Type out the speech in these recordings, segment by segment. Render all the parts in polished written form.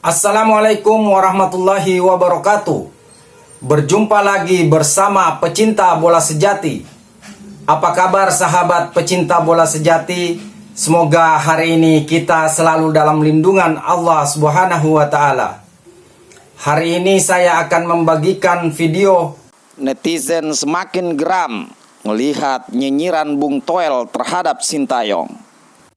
Assalamualaikum warahmatullahi wabarakatuh. Berjumpa lagi bersama pecinta bola sejati. Apa kabar sahabat pecinta bola sejati? Semoga hari ini kita selalu dalam lindungan Allah Subhanahu wa taala. Hari ini saya akan membagikan video netizen semakin geram melihat nyinyiran Bung Toel terhadap Sintayong.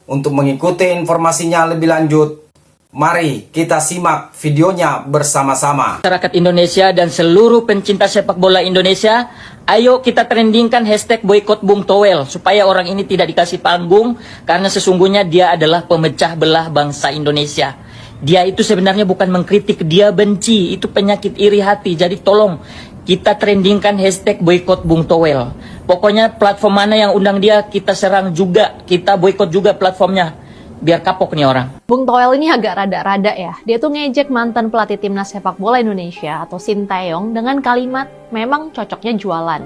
Untuk mengikuti informasinya lebih lanjut, mari kita simak videonya bersama-sama. Masyarakat Indonesia dan seluruh pencinta sepak bola Indonesia, ayo kita trendingkan hashtag boykot Bung Toel supaya orang ini tidak dikasih panggung, karena sesungguhnya dia adalah pemecah belah bangsa Indonesia. Dia itu sebenarnya bukan mengkritik, dia benci, itu penyakit iri hati. Jadi tolong kita trendingkan hashtag boykot Bung Toel. Pokoknya platform mana yang undang dia kita serang juga, kita boykot juga platformnya. Biar kapok nih orang. Bung Toel ini agak rada-rada ya. Dia tuh ngejek mantan pelatih timnas sepak bola Indonesia atau Sintayong dengan kalimat memang cocoknya jualan.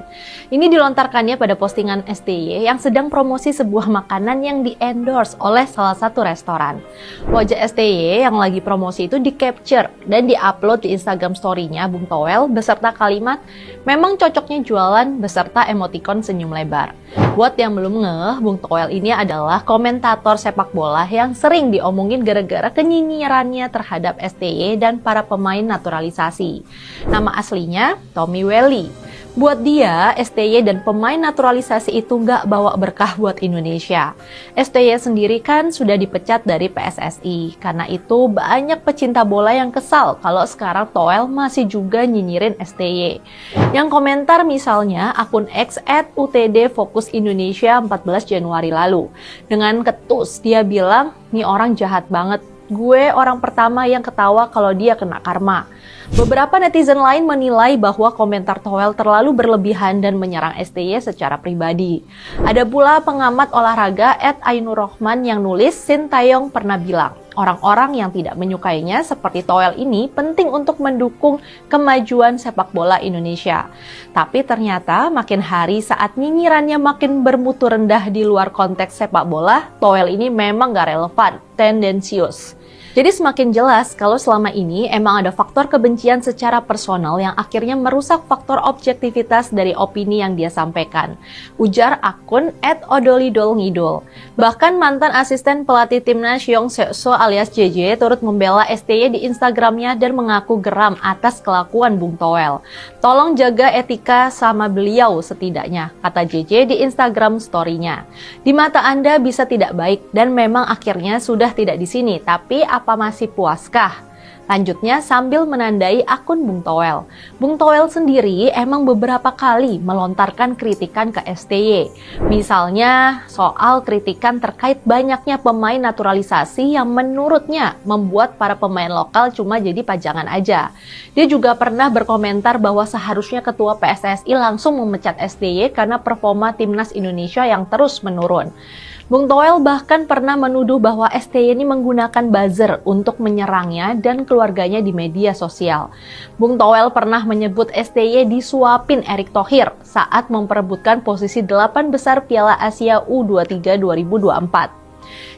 Ini dilontarkannya pada postingan STY yang sedang promosi sebuah makanan yang di-endorse oleh salah satu restoran. Wajah STY yang lagi promosi itu di-capture dan di-upload di Instagram story-nya Bung Toel beserta kalimat memang cocoknya jualan beserta emoticon senyum lebar. Buat yang belum ngeh, Bung Toel ini adalah komentator sepak bola yang sering diomongin gara-gara kenyinyirannya terhadap STY dan para pemain naturalisasi. Nama aslinya Tommy Welly. Buat dia, STY dan pemain naturalisasi itu nggak bawa berkah buat Indonesia. STY sendiri kan sudah dipecat dari PSSI. Karena itu banyak pecinta bola yang kesal kalau sekarang Toel masih juga nyinyirin STY. Yang komentar misalnya akun X @UTD Fokus Indonesia 14 Januari lalu. Dengan ketus dia bilang, "Nih orang jahat banget. Gue orang pertama yang ketawa kalau dia kena karma." Beberapa netizen lain menilai bahwa komentar Toel terlalu berlebihan dan menyerang STY secara pribadi. Ada pula pengamat olahraga @Ainurrohman yang nulis Sintayong pernah bilang, orang-orang yang tidak menyukainya seperti Toel ini penting untuk mendukung kemajuan sepak bola Indonesia. Tapi ternyata makin hari saat nyinyirannya makin bermutu rendah di luar konteks sepak bola, Toel ini memang gak relevan, tendensius. Jadi semakin jelas kalau selama ini emang ada faktor kebencian secara personal yang akhirnya merusak faktor objektivitas dari opini yang dia sampaikan. Ujar akun @odolidolngidol. Bahkan mantan asisten pelatih timnas Yong Seok-so alias JJ turut membela STY di Instagramnya dan mengaku geram atas kelakuan Bung Toel. Tolong jaga etika sama beliau setidaknya, kata JJ di Instagram story-nya. Di mata Anda bisa tidak baik dan memang akhirnya sudah tidak di sini, tapi apa masih puaskah? Lanjutnya sambil menandai akun Bung Toel. Bung Toel sendiri emang beberapa kali melontarkan kritikan ke STY. Misalnya soal kritikan terkait banyaknya pemain naturalisasi yang menurutnya membuat para pemain lokal cuma jadi pajangan aja. Dia juga pernah berkomentar bahwa seharusnya ketua PSSI langsung memecat STY karena performa timnas Indonesia yang terus menurun. Bung Toel bahkan pernah menuduh bahwa STY ini menggunakan buzzer untuk menyerangnya dan keluarganya di media sosial. Bung Toel pernah menyebut STY disuapin Erick Thohir saat memperebutkan posisi 8 besar Piala Asia U23 2024.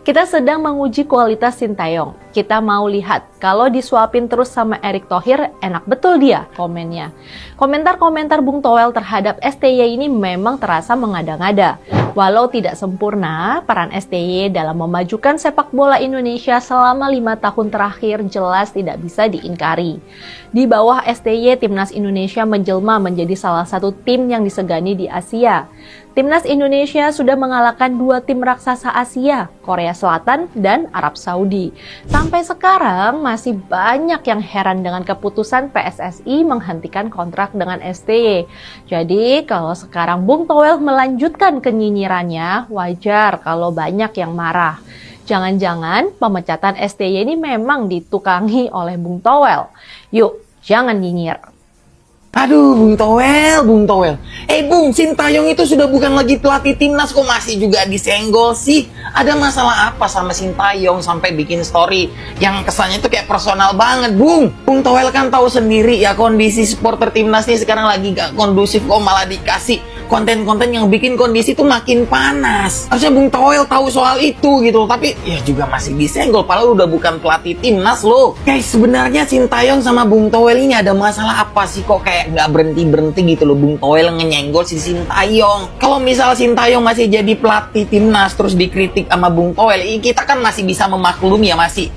Kita sedang menguji kualitas Sintayong. Kita mau lihat, kalau disuapin terus sama Erick Thohir, enak betul dia, komennya. Komentar-komentar Bung Toel terhadap STY ini memang terasa mengada-ngada. Walau tidak sempurna, peran STY dalam memajukan sepak bola Indonesia selama 5 tahun terakhir jelas tidak bisa diingkari. Di bawah STY, Timnas Indonesia menjelma menjadi salah satu tim yang disegani di Asia. Timnas Indonesia sudah mengalahkan 2 tim raksasa Asia, Korea Selatan dan Arab Saudi. Sampai sekarang masih banyak yang heran dengan keputusan PSSI menghentikan kontrak dengan STY. Jadi kalau sekarang Bung Toel melanjutkan kenyinyirannya, wajar kalau banyak yang marah. Jangan-jangan pemecatan STY ini memang ditukangi oleh Bung Toel. Yuk, jangan nyinyir. Aduh, Bung Toel, Bung Toel. Bung, Sintayong itu sudah bukan lagi pelatih timnas, kok masih juga disenggol sih? Ada masalah apa sama Sintayong sampai bikin story yang kesannya itu kayak personal banget, Bung? Bung Toel kan tahu sendiri ya kondisi supporter timnas nih sekarang lagi gak kondusif, kok malah dikasih konten-konten yang bikin kondisi tuh makin panas. Harusnya Bung Toel tahu soal itu gitu loh. Tapi ya juga masih disenggol, padahal udah bukan pelatih timnas loh. Guys, sebenarnya Sintayong sama Bung Toel ini ada masalah apa sih kok kayak nggak berhenti-berhenti gitu loh Bung Toel nyenggol si Sintayong. Kalau misal Sintayong masih jadi pelatih timnas terus dikritik sama Bung Toel, kita kan masih bisa memaklumi ya, masih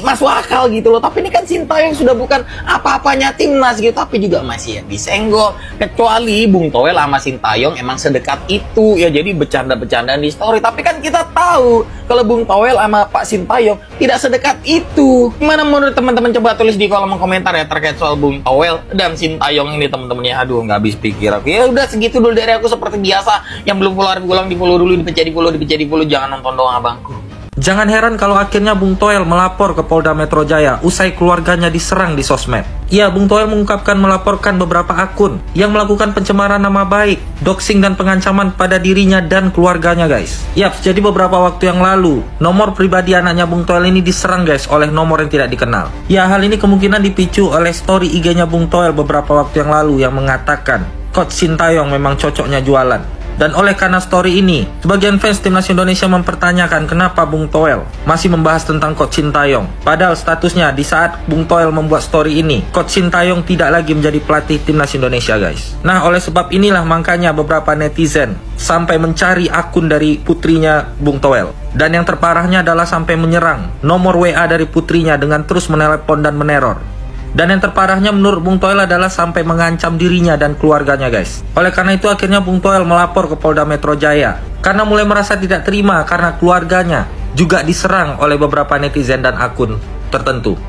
masuk akal gitu loh. Tapi ini kan Sintayong sudah bukan apa-apanya timnas gitu, tapi juga masih ya disenggol. Kecuali Bung Toel sama Sintayong emang sedekat itu ya, jadi bercanda-bercandaan di story. Tapi kan kita tahu kalau Bung Toel sama Pak Sintayong tidak sedekat itu. Gimana menurut teman-teman? Coba tulis di kolom komentar ya terkait soal Bung Toel dan Sintayong ini teman-teman ya. Aduh, nggak habis pikir aku. Ya udah segitu dulu dari aku, seperti biasa. Yang belum follow di follow dulu, dipencet di follow, jangan nonton doang abangku. Jangan heran kalau akhirnya Bung Toel melapor ke Polda Metro Jaya usai keluarganya diserang di sosmed. Ya, Bung Toel mengungkapkan melaporkan beberapa akun yang melakukan pencemaran nama baik, doxing dan pengancaman pada dirinya dan keluarganya guys. Yap, jadi beberapa waktu yang lalu, nomor pribadi anaknya Bung Toel ini diserang guys oleh nomor yang tidak dikenal. Ya, hal ini kemungkinan dipicu oleh story IG-nya Bung Toel beberapa waktu yang lalu yang mengatakan Coach Sintayong memang cocoknya jualan. Dan oleh karena story ini, sebagian fans timnas Indonesia mempertanyakan kenapa Bung Toel masih membahas tentang Coach Sintayong. Padahal statusnya di saat Bung Toel membuat story ini, Coach Sintayong tidak lagi menjadi pelatih timnas Indonesia guys. Nah, oleh sebab inilah makanya beberapa netizen sampai mencari akun dari putrinya Bung Toel. Dan yang terparahnya adalah sampai menyerang nomor WA dari putrinya dengan terus menelepon dan meneror. Dan yang terparahnya menurut Bung Toel adalah sampai mengancam dirinya dan keluarganya guys. Oleh karena itu akhirnya Bung Toel melapor ke Polda Metro Jaya karena mulai merasa tidak terima karena keluarganya juga diserang oleh beberapa netizen dan akun tertentu.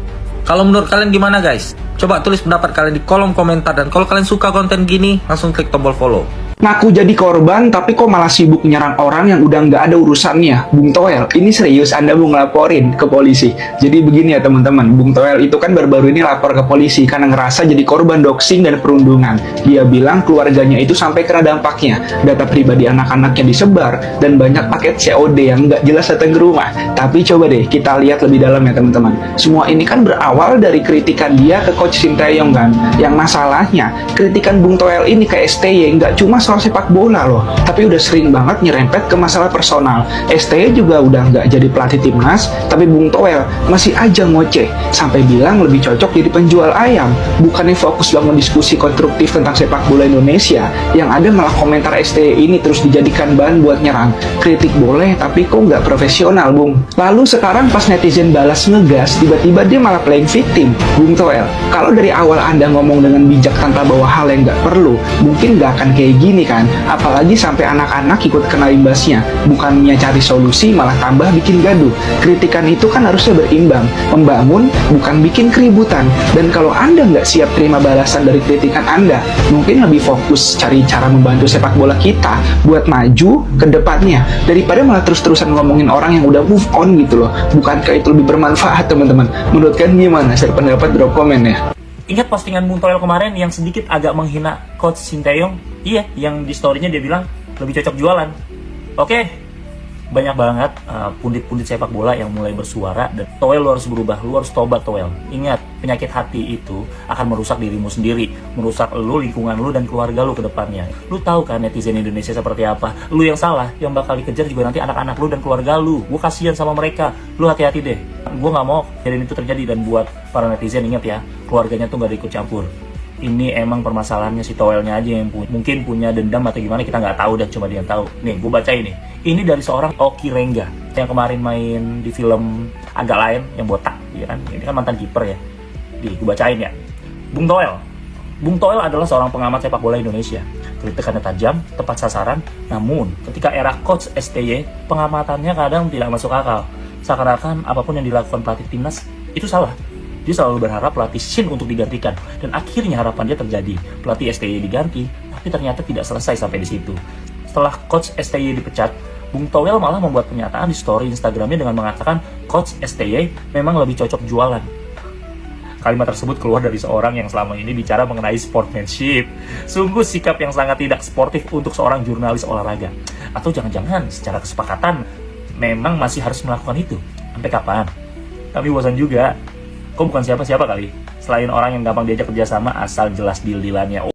Kalau menurut kalian gimana guys? Coba tulis pendapat kalian di kolom komentar, dan kalau kalian suka konten gini langsung klik tombol follow. Ngaku jadi korban, tapi kok malah sibuk nyerang orang yang udah nggak ada urusannya. Bung Toel, ini serius Anda mau ngelaporin ke polisi? Jadi begini ya teman-teman, Bung Toel itu kan baru-baru ini lapor ke polisi karena ngerasa jadi korban doxing dan perundungan. Dia bilang keluarganya itu sampai kena dampaknya. Data pribadi anak-anaknya disebar, dan banyak paket COD yang nggak jelas datang ke rumah. Tapi coba deh kita lihat lebih dalam ya teman-teman. Semua ini kan berawal dari kritikan dia ke Coach Sintayong kan. Yang masalahnya, kritikan Bung Toel ini ke STY nggak cuma soal sepak bola loh, tapi udah sering banget nyerempet ke masalah personal. STY juga udah nggak jadi pelatih timnas, tapi Bung Toel masih aja ngoceh sampai bilang lebih cocok jadi penjual ayam. Bukannya fokus bangun diskusi konstruktif tentang sepak bola Indonesia, yang ada malah komentar STY ini terus dijadikan bahan buat nyerang. Kritik boleh, tapi kok nggak profesional Bung. Lalu sekarang pas netizen balas ngegas, tiba-tiba dia malah playing victim. Bung Toel, kalau dari awal Anda ngomong dengan bijak tanpa bawa hal yang nggak perlu, mungkin nggak akan kayak gini kan. Apalagi sampai anak-anak ikut kena imbasnya. Bukannya cari solusi malah tambah bikin gaduh. Kritikan itu kan harusnya berimbang, membangun bukan bikin keributan. Dan kalau Anda nggak siap terima balasan dari kritikan Anda, mungkin lebih fokus cari cara membantu sepak bola kita buat maju ke depannya, daripada malah terus-terusan ngomongin orang yang udah move on gitu loh. Bukankah itu lebih bermanfaat teman-teman? Menurut kalian gimana? Share pendapat, drop komen ya. Ingat postingan Bung Toel kemarin yang sedikit agak menghina Coach Sintayong? Iya, yang di story-nya dia bilang lebih cocok jualan. Oke, banyak banget pundit-pundit sepak bola yang mulai bersuara, dan Toel, lu harus berubah, lu harus tobat Toel. Ingat, penyakit hati itu akan merusak dirimu sendiri, merusak lu, lingkungan lu, dan keluarga lu ke depannya. Lu tahu kan netizen Indonesia seperti apa? Lu yang salah, yang bakal dikejar juga nanti anak-anak lu dan keluarga lu. Gue kasihan sama mereka, lu hati-hati deh. Gue gak mau kejadian itu terjadi, dan buat para netizen ingat ya, keluarganya tuh gak ada ikut campur. Ini emang permasalahannya si Toelnya aja yang mungkin punya dendam atau gimana, kita nggak tahu, dan cuma dia yang tahu. Nih, gue baca ini. Ini dari seorang Oki Rengga yang kemarin main di film agak lain yang botak, ya kan? Ini kan mantan kiper ya. Gue bacain ya. Bung Toel adalah seorang pengamat sepak bola Indonesia. Kritikannya tajam, tepat sasaran. Namun, ketika era Coach STY, pengamatannya kadang tidak masuk akal. Seakan-akan apapun yang dilakukan pelatih timnas itu salah. Dia selalu berharap pelatih Shin untuk digantikan, dan akhirnya harapan dia terjadi. Pelatih STY diganti, tapi ternyata tidak selesai sampai di situ. Setelah Coach STY dipecat, Bung Toel malah membuat pernyataan di story Instagramnya dengan mengatakan Coach STY memang lebih cocok jualan. Kalimat tersebut keluar dari seorang yang selama ini bicara mengenai sportsmanship. Sungguh sikap yang sangat tidak sportif untuk seorang jurnalis olahraga. Atau jangan-jangan secara kesepakatan memang masih harus melakukan itu. Sampai kapan? Kami bosan juga. Kok bukan siapa-siapa kali? Selain orang yang gampang diajak kerjasama asal jelas deal-dealannya.